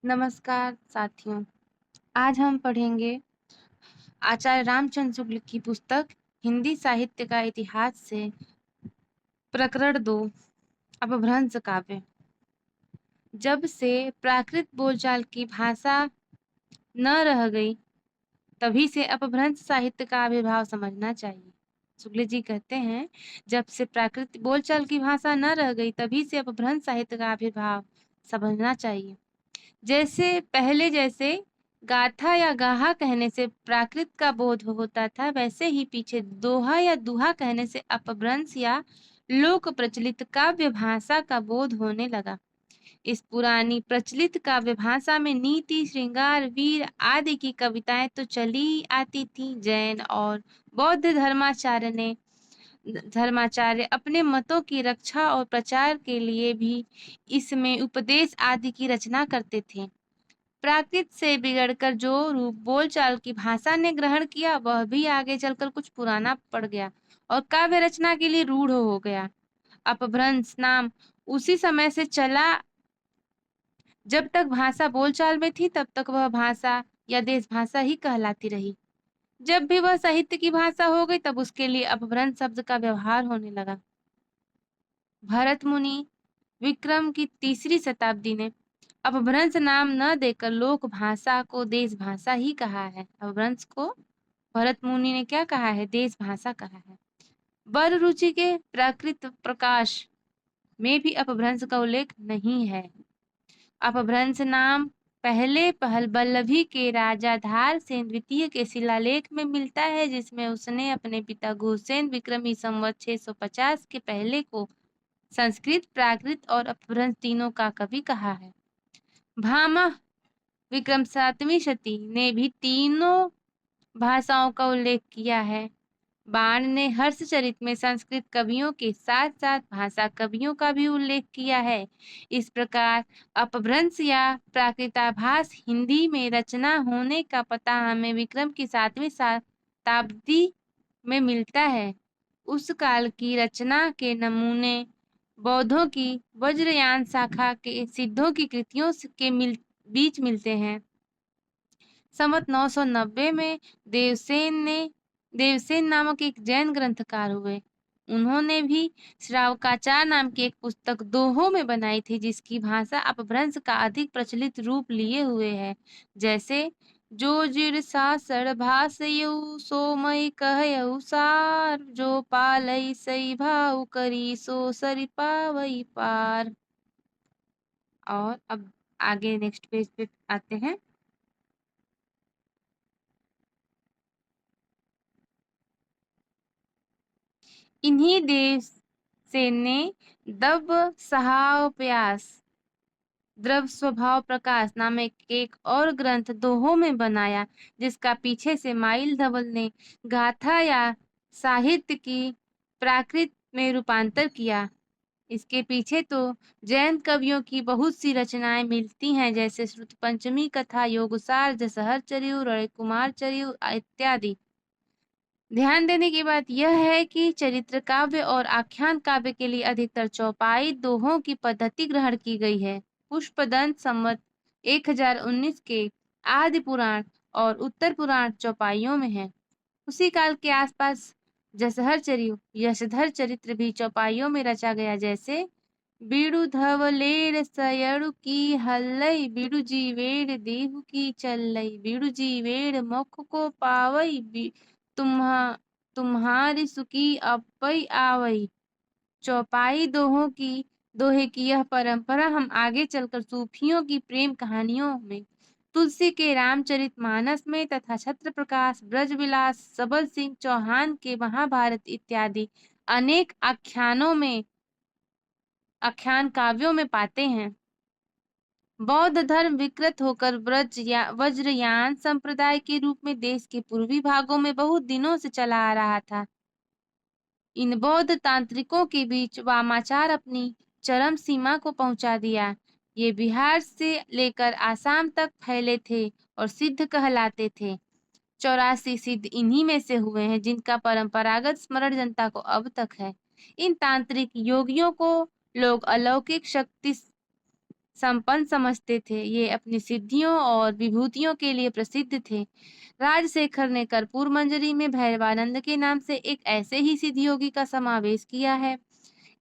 नमस्कार साथियों। आज हम पढ़ेंगे आचार्य रामचंद्र शुक्ल की पुस्तक हिंदी साहित्य का इतिहास से प्रकरण 2 अपभ्रंश काव्य। जब से प्राकृत बोलचाल की भाषा न रह गई, तभी से अपभ्रंश साहित्य का आविर्भाव समझना चाहिए। शुक्ल जी कहते हैं, जब से प्राकृत बोलचाल की भाषा न रह गई, तभी से अपभ्रंश साहित्य का आविर्भाव समझना चाहिए। जैसे गाथा या गाहा कहने से प्राकृत का बोध होता था, वैसे ही पीछे दोहा या दुहा कहने से अपभ्रंश या लोक प्रचलित काव्य भाषा का बोध होने लगा। इस पुरानी प्रचलित काव्य भाषा में नीति, श्रृंगार, वीर आदि की कविताएं तो चली आती थी। जैन और बौद्ध धर्माचार्य अपने मतों की रक्षा और प्रचार के लिए भी इसमें उपदेश आदि की रचना करते थे। प्राकृत से बिगड़कर जो रूप बोलचाल की भाषा ने ग्रहण किया, वह भी आगे चलकर कुछ पुराना पड़ गया और काव्य रचना के लिए रूढ़ हो गया। अपभ्रंश नाम उसी समय से चला। जब तक भाषा बोलचाल में थी, तब तक वह भाषा या देश भाषा ही कहलाती रही। जब भी वह साहित्य की भाषा हो गई, तब उसके लिए अपभ्रंश शब्द का व्यवहार होने लगा। भरत मुनि विक्रम की 3री शताब्दी ने अपभ्रंश नाम न देकर लोक भाषा को देश भाषा ही कहा है। अपभ्रंश को भरत मुनि ने क्या कहा है? देश भाषा कहा है। वर रुचि के प्राकृत प्रकाश में भी अपभ्रंश का उल्लेख नहीं है। अपभ्रंश नाम पहले बल्लभी के राजा धार सेन द्वितीय के शिलालेख में मिलता है, जिसमें उसने अपने पिता घुसेन विक्रमी संवत 650 के पहले को संस्कृत, प्राकृत और अपभ्रंश तीनों का कवि कहा है। भामह विक्रम 7वीं शती ने भी तीनों भाषाओं का उल्लेख किया है। बाण ने हर्षचरित में संस्कृत कवियों के साथ साथ भाषा कवियों का भी उल्लेख किया है। इस प्रकार अपभ्रंश या प्राकृताभास हिंदी में रचना होने का पता हमें विक्रम की 7वीं शताब्दी में मिलता है। उस काल की रचना के नमूने बौद्धों की वज्रयान शाखा के सिद्धों की कृतियों के बीच मिलते हैं। संवत 990 में देवसेन नामक एक जैन ग्रंथकार हुए। उन्होंने भी श्रावकाचार नाम की एक पुस्तक दोहों में बनाई थी, जिसकी भाषा अपभ्रंश का अधिक प्रचलित रूप लिए हुए है। जैसे जो जिर सासर भासयऊ सो मई कहयऊ सार, जो पालई सई भाऊ करी सो सरि पावई पार। और अब आगे नेक्स्ट पेज पे आते हैं। इन्हीं देवसेन ने दब सहाव प्यास द्रव स्वभाव प्रकाश नामक एक और ग्रंथ दोहों में बनाया, जिसका पीछे से माइल धवल ने गाथा या साहित्य की प्राकृत में रूपांतर किया। इसके पीछे तो जैन कवियों की बहुत सी रचनाएं मिलती हैं, जैसे श्रुत पंचमी कथा, योगसार, जसहर चरियु, रण कुमार चरियु इत्यादि। ध्यान देने की बात यह है कि चरित्र काव्य और आख्यान काव्य के लिए अधिकतर चौपाई दोहों की पद्धति ग्रहण की गई है। पुष्पदंत संवत 1019 के आदि पुराण और उत्तर पुराण चौपाइयों में है। उसी काल के आसपास जसहर चरियु, यशधर चरित्र भी चौपाइयों में रचा गया। जैसे बीड़ु धवलेर सयड़ु की हल्लई, बीड़ु जीवेड़ देहु की चल्लई, बीड़ु जीवेड़ मुख को पावई, तुम्हारी सुखी अपई आवई। चौपाई दोहे की यह परंपरा हम आगे चलकर सूफियों की प्रेम कहानियों में, तुलसी के रामचरितमानस में तथा छत्र प्रकाश, ब्रजविलास, सबल सिंह चौहान के महाभारत इत्यादि अनेक आख्यान काव्यों में पाते हैं। बौद्ध धर्म विकृत होकर वज्रयान संप्रदाय के रूप में देश के पूर्वी भागों में बहुत दिनों से चला आ रहा था। इन बौद्ध तांत्रिकों के बीच वामाचार अपनी चरम सीमा को पहुंचा दिया। ये बिहार से लेकर आसाम तक फैले थे और सिद्ध कहलाते थे। 84 सिद्ध इन्हीं में से हुए हैं, जिनका परंपरागत स्मरण जनता को अब तक है। इन तांत्रिक योगियों को लोग अलौकिक शक्ति संपन्न समझते थे। ये अपनी सिद्धियों और विभूतियों के लिए प्रसिद्ध थे। राजशेखर ने कर्पूर मंजरी में भैरवानंद के नाम से एक ऐसे ही सिद्ध योगी का समावेश किया है।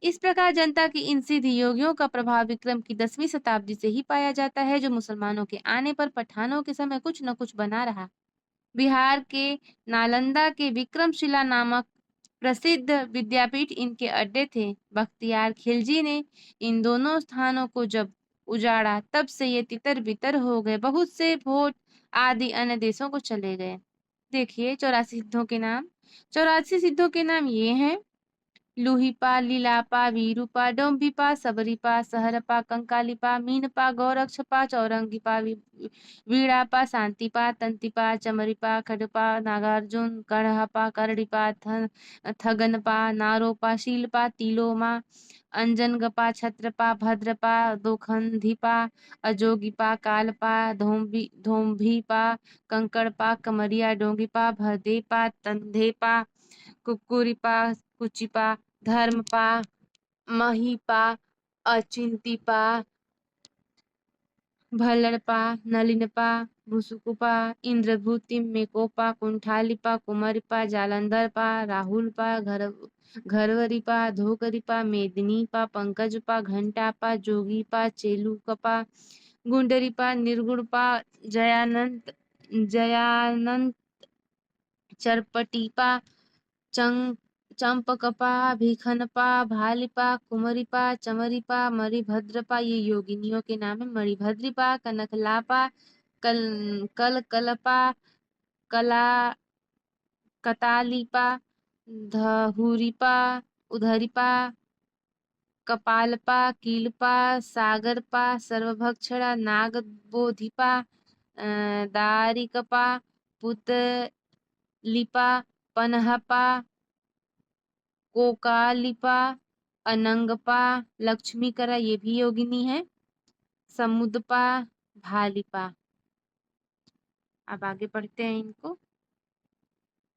इस प्रकार जनता की इन सिद्ध योगियों का प्रभाव विक्रम की 10वीं शताब्दी से ही पाया जाता है, जो मुसलमानों के आने पर पठानों के समय कुछ न कुछ बना रहा। बिहार के नालंदा के विक्रमशिला नामक प्रसिद्ध विद्यापीठ इनके अड्डे थे। बख्तियार खिलजी ने इन दोनों स्थानों को जब उजाड़ा, तब से ये तितर बितर हो गए। बहुत से भोट आदि अन्य देशों को चले गए। देखिए 84 सिद्धों के नाम। 84 सिद्धों के नाम ये हैं: लूहीपा, लीलापा, वीरूपा, डोम्भीपा, सबरीपा, सहरपा, कंकालीपा, मीनपा, गौरक्षपा, चौरंगीपा, वीणापा, शांतिपा, तंतिपा, चमरीपा, खडपा, नागार्जुन, कढ़पा, करड़ीपा, थगनपा, नारोपा, शीलपा, तिलोमा, अंजनगपा, छत्रपा, भद्रपा, दोखंधीपा, अजोगीपा, कालपा, धोम्भीपा, कंकड़पा, कमरिया, डोंगीपा, भदेपा, तंधेपा, कुकुरीपा, कुचिपा, धर्मपा, महीपा, अचिंतीपा, भल्लड़पा, नलिनपा, भुसुकुपा, इंद्रभूति, मेकोपा, कुंठालीपा, कुमरीपा, जालंधरपा, राहुलपा, घरवरीपा, धोकरीपा, मेदिनीपा, पंकजपा, घंटापा, जोगीपा, चेलुकपा, गुंडरीपा, निर्गुणपा, जयानंद, चरपटीपा, चंपकपा, भीखनपा, भालीपा, कुमरीपा, चमरीपा, मणिभद्रपा, ये योगिनियों के नाम है। मणिभद्रीपा, कनकलापा, कलकलपा, कला कतालीपा, धहुरीपा, उधरीपा, कपालपा, कीलपा, सागरपा, सर्वभक्षणा, नागबोधिपा, दारिकपा, पुतलिपा, पनहपा, कोकालिपा, अनंगपा, लक्ष्मीकरा, ये भी योगिनी है। समुदपा, भालीपा। अब आगे पढ़ते हैं इनको।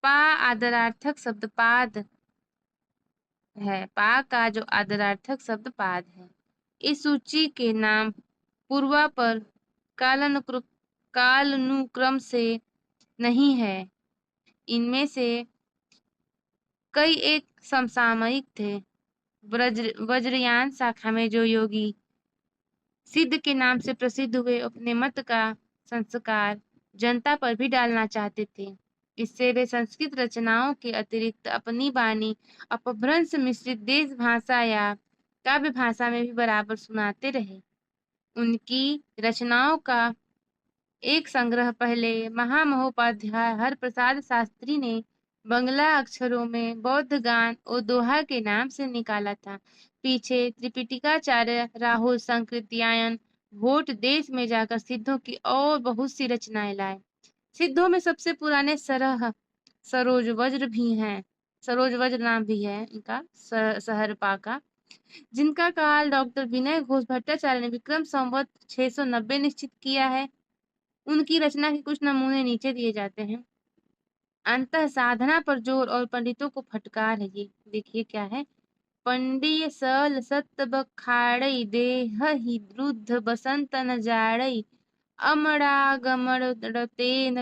पा आदरार्थक शब्द पाद है। पा का जो आदरार्थक शब्द पाद है। इस सूची के नाम पूर्वा पर कालानुक्रम से नहीं है। इनमें से कई एक समसामयिक थे। वज्रयान शाखा में जो योगी सिद्ध के नाम से प्रसिद्ध हुए, अपने मत का संस्कार जनता पर भी डालना चाहते थे। इससे वे संस्कृत रचनाओं के अतिरिक्त अपनी वाणी अपभ्रंश मिश्रित देश भाषा या काव्य भाषा में भी बराबर सुनाते रहे। उनकी रचनाओं का एक संग्रह पहले महामहोपाध्याय हरप्रसाद शास्त्री ने बंगला अक्षरों में बौद्ध गान और दोहा के नाम से निकाला था। पीछे त्रिपिटिकाचार्य राहुल संकृत्यायन भोट देश में जाकर सिद्धों की और बहुत सी रचनाएं लाए। सिद्धों में सबसे पुराने सरोज वज्र भी हैं। सरोज वज्र नाम भी है इनका, सहरपा का, जिनका काल डॉक्टर विनय घोष भट्टाचार्य ने विक्रम संवत 690 निश्चित किया है। उनकी रचना के कुछ नमूने नीचे दिए जाते हैं। अंतः साधना पर जोर और पंडितों को फटकार है। ये देखिए क्या है। पंडिय सल सत बखाड़ई देह ही रुद्ध बसंत न जाड़ई अमरागमरतेन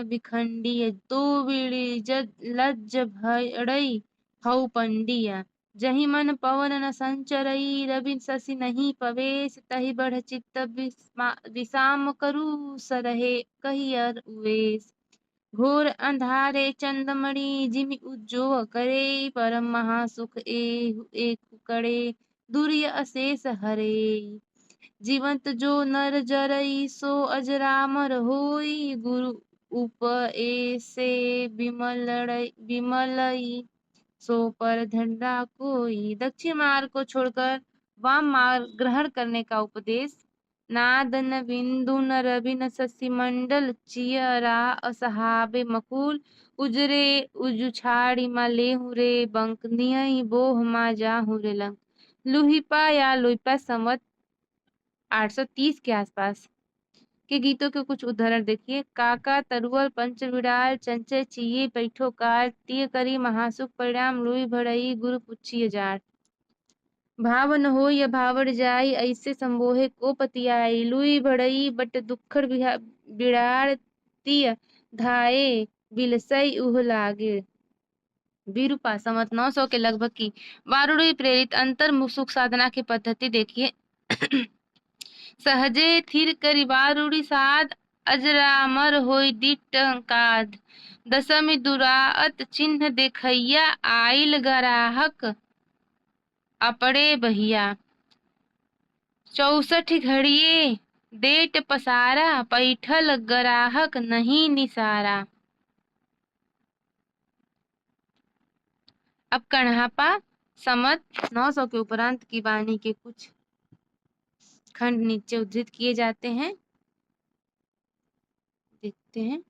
बिखंडिय तो बिड़ी लज्ज भड़ई हऊ पंडिया जहि मन पवन न संचरई रवि शशि नहीं पवेश तहि बढ़ चित्त विषाम करू सरहे कहियर उवेश घोर अंधारे चंदमणि जिमि उज्जो करे परम महासुख एक करे दुर्य अशेष हरे जीवंत जो नर जरई सो अजरामर होई गुरु उपएसे विमलई सो पर धंडा कोई। दक्षिण मार्ग को छोड़कर वाम मार्ग ग्रहण करने का उपदेश। नादन बिंदु न रवि न शशि मंडल चियरा असहाबे मकुल उजरे उजुछाड़ी मा लेहु रे बंक नियई बोह मा जाहु रे लंक। लुहिपा या लुइपा संवत 830 के आसपास के गीतों के कुछ उदाहरण देखिए। काका तरुअल पंच विडाल चंचय चिये बैठो कार तिय करी महासुख परिणाम लुई भड़ई गुरु पुछिय जार। भावन हो या भावर जाई, ऐसे संबोहे को पतियाई। लुई भड़ई बट दुखड़ बिड़ाड़, तिय धाये बिलसई उह लागे। विरूपा संवत 900 के लगभग की वारुणी प्रेरित अंतर सुख साधना की पद्धति देखिए। सहजे थिर करी वारुणी साध, अजरामर होई दिट काद। दशमी दुराअत चिन्ह देखैया, आइल गराहक अपड़े बहिया। 64 घड़िए डेट पसारा, पैठल गराहक नहीं निसारा। अब कण्हापा संवत 900 के उपरांत की वाणी के कुछ खंड नीचे उद्धृत किए जाते हैं, देखते हैं।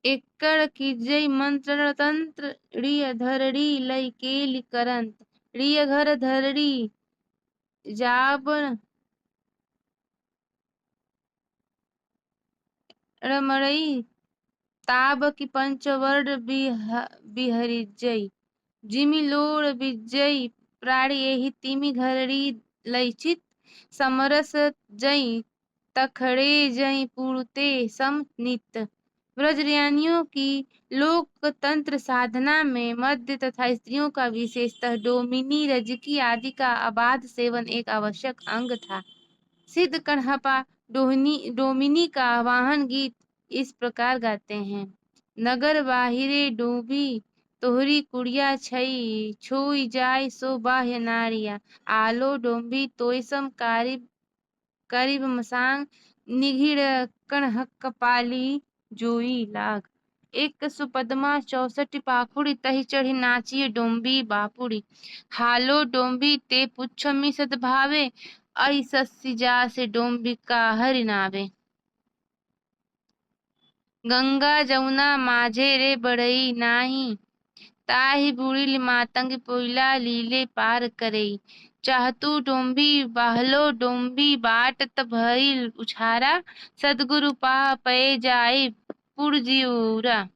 एकड़ कीजई मंत्र तंत्र, ऋय धरड़ी लई केलि करंत। ऋय घर धरड़ी जाबन रमणई, ताब की पंचवर्ण बिहरिजई। जिमि लोड़ बिजई प्राणी, एहि तिमि घरड़ी लईचित। समरस जई तखड़े जई पुरते सम नित। ब्रजरानियों की लोकतंत्र साधना में मद्य तथा स्त्रियों का विशेषतः डोमिनी, रजकी आदि का अबाध सेवन एक आवश्यक अंग था। सिद्ध कण्हपा डोमिनी का आवाहन गीत इस प्रकार गाते हैं। नगर बाहिरे डूबी तोहरी कुड़िया छई, छुई जाय सो बाह्य नारिया। आलो डोंबी तोयसम कारिब मसांग, निघिड़ कण्हकपाली जोई लाग। एक सुपदमा 64 पाखुड़ी, तही चढ़ी नाचिए डोंबी बापुड़ी। हालो डोंबी ते पुच्छमी सद्भावे, आई सस्सी जासे डोंबी का हरि नावे। गंगा जमुना माझे रे बढ़ई नाही, ताहि बुढ़िल मातंग पोइला लीले पार करई। चाहतु डोंबी बाहलो डोंबी बाट त भइल उछारा, सदगुरु पाह पए जाई पुर जिड़ौरा।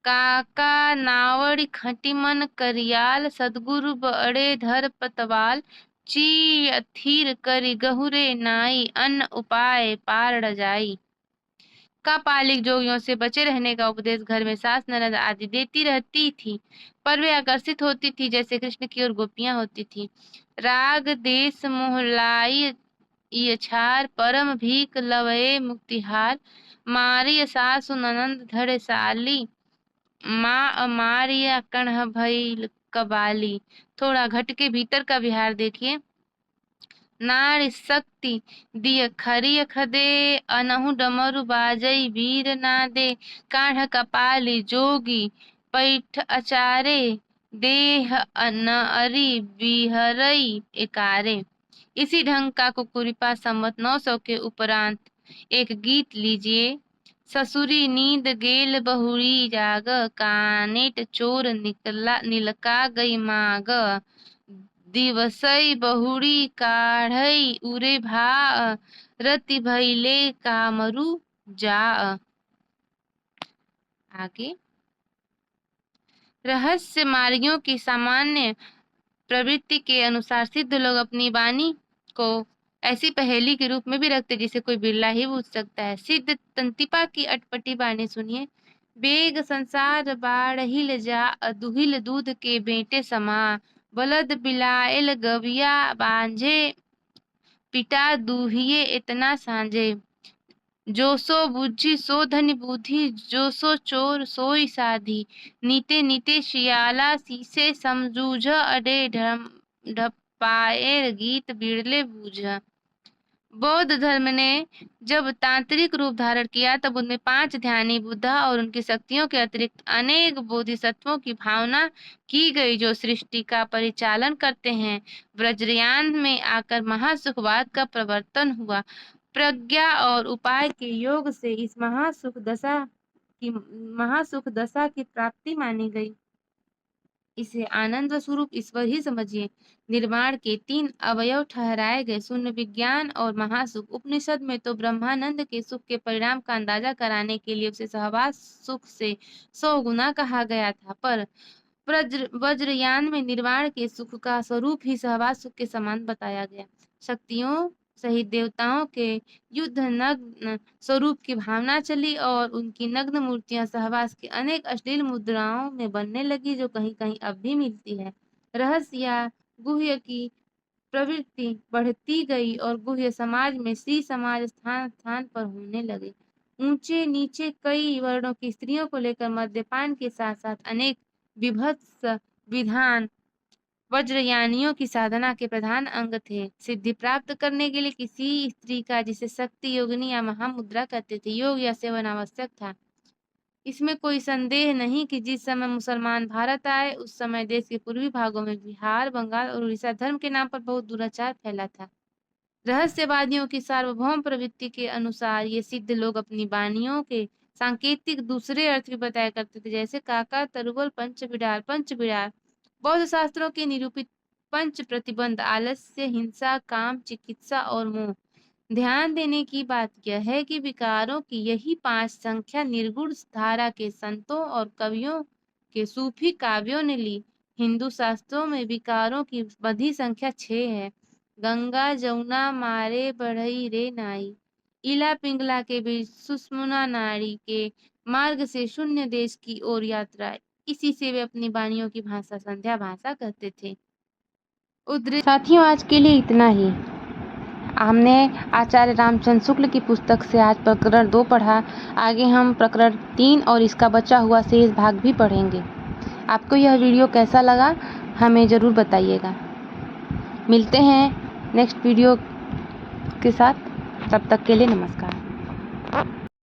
काका नावड़ी खटी मन करियाल, सदगुरु बड़े धर पतवाल। ची थीर करी गहुरे नाई, अन्न उपाय पार जाई। कापालिक जोगियों से बचे रहने का उपदेश घर में सास ननद आदि देती रहती थी, पर वे आकर्षित होती थी जैसे कृष्ण की ओर गोपियां होती थी। राग देश मोहलाई इछार, परम भीख लवए मुक्तिहार। मारिय सासु ननद धड़े साली, माँ अमारिया कण्ह भइल कबाली। थोड़ा घट के भीतर का विहार देखिए। नारी शक्ति दिय खरिय खदे, अनहु डमरु बाजई वीर नादे। काढ़ कपाली जोगी पैठ अचारे, देह अनअरी बिहरई एकारे। इसी ढंग का कुकुरिपा संवत 900 के उपरांत एक गीत लीजिए। ससुरी नींद गेल बहुरी जाग, कानेट चोर निलका गई माग। दिवसई बहुड़ी काढ़ई उरे भा, रति भइले कामरु जा। आगे रहस्य मार्गियों की सामान्य प्रवृत्ति के अनुसार सिद्ध लोग अपनी वाणी को ऐसी पहेली के रूप में भी रखते जिसे कोई बिरला ही पूछ सकता है। सिद्ध तंतिपा की अटपटी वाणी सुनिए। बेग संसार बाढ़िल जा, दुहिल दूध के बेटे समा। बलद बिलाएल गविया बांझे, पिटा दूहिए इतना सांझे। जो सो बुद्धि सो धनि बुद्धि, जो सो चोर सोई साधी। नीते नीते शियाला सीसे, समझूझ अडे ढपाएर गीत बिरले बूझ। बौद्ध धर्म ने जब तांत्रिक रूप धारण किया तब उनमें 5 ध्यानी बुद्धा और उनकी शक्तियों के अतिरिक्त अनेक बोधिसत्वों की भावना की गई जो सृष्टि का परिचालन करते हैं। ब्रजयान में आकर महासुखवाद का प्रवर्तन हुआ। प्रज्ञा और उपाय के योग से इस महासुख दशा की प्राप्ति मानी गई। इसे आनंद स्वरूप ईश्वर ही समझिए। निर्वाण के 3 अवयव ठहराए गए शून्य विज्ञान और महासुख। उपनिषद में तो ब्रह्मानंद के सुख के परिणाम का अंदाजा कराने के लिए उसे सहवास सुख से 100 गुना कहा गया था, पर वज्रयान में निर्वाण के सुख का स्वरूप ही सहवास सुख के समान बताया गया। शक्तियों सहित देवताओं के युद्ध नग्न स्वरूप की भावना चली और उनकी नग्न मूर्तियां सहवास की अनेक अश्लील मुद्राओं में बनने लगी, जो कहीं कहीं अब भी मिलती है। रहस्य या गुह्य की प्रवृत्ति बढ़ती गई और गुह्य समाज में स्त्री समाज स्थान स्थान पर होने लगे। ऊंचे नीचे कई वर्णों की स्त्रियों को लेकर मद्यपान के साथ साथ अनेक विभत्स विधान वज्रयानियों की साधना के प्रधान अंग थे। सिद्धि प्राप्त करने के लिए किसी स्त्री का, जिसे शक्ति योगिनी या महामुद्रा कहते थे, योग या सेवन आवश्यक था। इसमें कोई संदेह नहीं कि जिस समय मुसलमान भारत आए उस समय देश के पूर्वी भागों में बिहार, बंगाल और उड़ीसा धर्म के नाम पर बहुत दुराचार फैला था। रहस्यवादियों की सार्वभौम प्रवृत्ति के अनुसार ये सिद्ध लोग अपनी वाणियों के सांकेतिक दूसरे अर्थ भी बताया करते थे, जैसे काका, तरुवल, पंच बिडार। बौद्ध शास्त्रों के निरूपित पंच प्रतिबंध आलस्य, हिंसा, काम, चिकित्सा और मोह। ध्यान देने की बात यह है कि विकारों की यही 5 संख्या निर्गुण धारा के संतों और कवियों के सूफी काव्यों ने ली। हिंदू शास्त्रों में विकारों की बधी संख्या 6 है। गंगा जमुना मारे बढ़ई रे नाई, इला पिंगला के बीच सुषुम्ना नाड़ी के मार्ग से शून्य देश की ओर यात्रा। इसी से वे अपनी वाणियों की भाषा संध्या भाषा कहते थे। साथियों, आज के लिए इतना ही। हमने आचार्य रामचंद्र शुक्ल की पुस्तक से आज प्रकरण 2 पढ़ा। आगे हम प्रकरण 3 और इसका बचा हुआ शेष भाग भी पढ़ेंगे। आपको यह वीडियो कैसा लगा हमें ज़रूर बताइएगा। मिलते हैं नेक्स्ट वीडियो के साथ, तब तक के लिए नमस्कार।